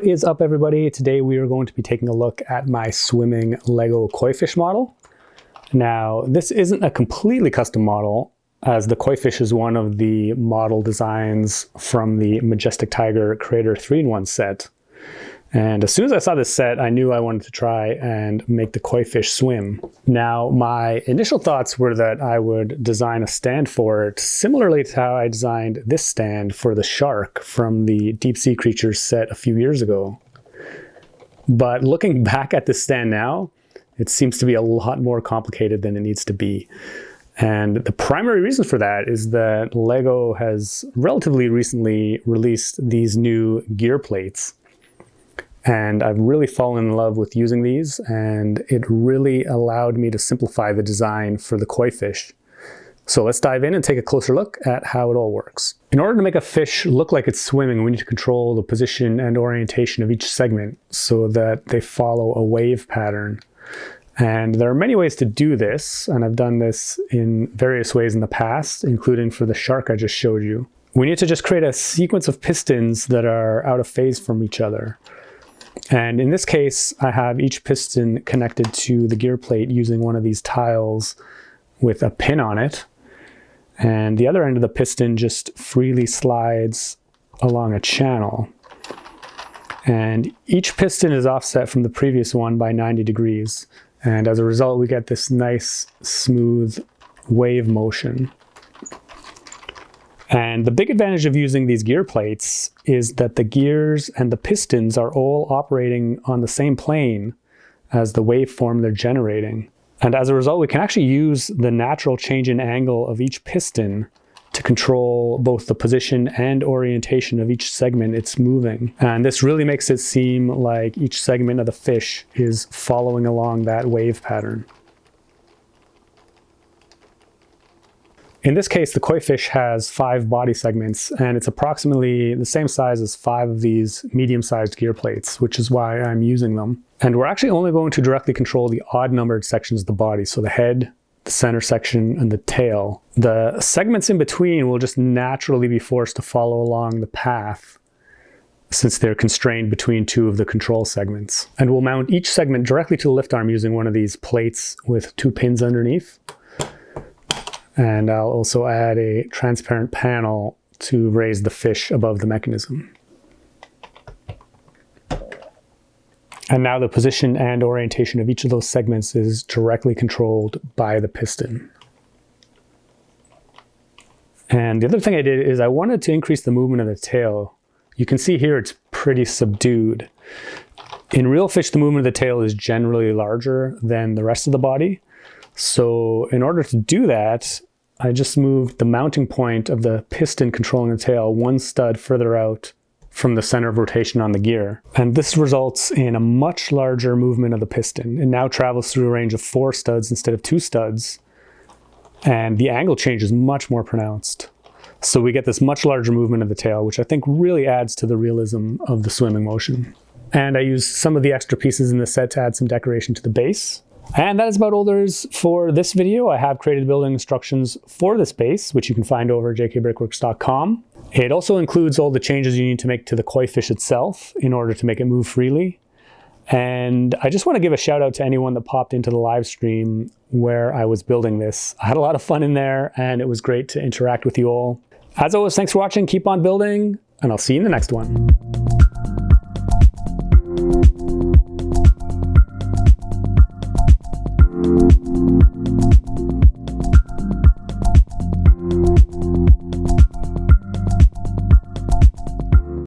is up, everybody? Today we are going to be taking a look at my swimming Lego koi fish model. Now, this isn't a completely custom model, as the koi fish is one of the model designs from the Majestic Tiger Creator 3-in-1 set. And as soon as I saw this set, I knew I wanted to try and make the koi fish swim. Now, my initial thoughts were that I would design a stand for it, similarly to how I designed this stand for the shark from the Deep Sea Creatures set a few years ago. But looking back at this stand now, it seems to be a lot more complicated than it needs to be. And the primary reason for that is that Lego has relatively recently released these new gear plates. And I've really fallen in love with using these, and it really allowed me to simplify the design for the koi fish. So let's dive in and take a closer look at how it all works. In order to make a fish look like it's swimming, we need to control the position and orientation of each segment so that they follow a wave pattern. And there are many ways to do this, and I've done this in various ways in the past, including for the shark I just showed you. We need to just create a sequence of pistons that are out of phase from each other. And in this case, I have each piston connected to the gear plate using one of these tiles with a pin on it. And the other end of the piston just freely slides along a channel. And each piston is offset from the previous one by 90 degrees. And as a result, we get this nice, smooth wave motion. And the big advantage of using these gear plates is that the gears and the pistons are all operating on the same plane as the waveform they're generating. And as a result, we can actually use the natural change in angle of each piston to control both the position and orientation of each segment it's moving. And this really makes it seem like each segment of the fish is following along that wave pattern. In this case, the koi fish has 5 body segments, and it's approximately the same size as 5 of these medium-sized gear plates, which is why I'm using them. And we're actually only going to directly control the odd-numbered sections of the body, so the head, the center section, and the tail. The segments in between will just naturally be forced to follow along the path, since they're constrained between 2 of the control segments. And we'll mount each segment directly to the lift arm using one of these plates with 2 pins underneath. And I'll also add a transparent panel to raise the fish above the mechanism. And now the position and orientation of each of those segments is directly controlled by the piston. And the other thing I did is I wanted to increase the movement of the tail. You can see here it's pretty subdued. In real fish, the movement of the tail is generally larger than the rest of the body. So in order to do that, I just moved the mounting point of the piston controlling the tail 1 stud further out from the center of rotation on the gear. And this results in a much larger movement of the piston. It now travels through a range of 4 studs instead of 2 studs. And the angle change is much more pronounced. So we get this much larger movement of the tail, which I think really adds to the realism of the swimming motion. And I used some of the extra pieces in the set to add some decoration to the base. And that is about all there is for this video. I have created building instructions for this base, which you can find over at jkbrickworks.com. It also includes all the changes you need to make to the koi fish itself in order to make it move freely. And I just want to give a shout out to anyone that popped into the live stream where I was building this. I had a lot of fun in there, and it was great to interact with you all. As always, thanks for watching, keep on building, and I'll see you in the next one.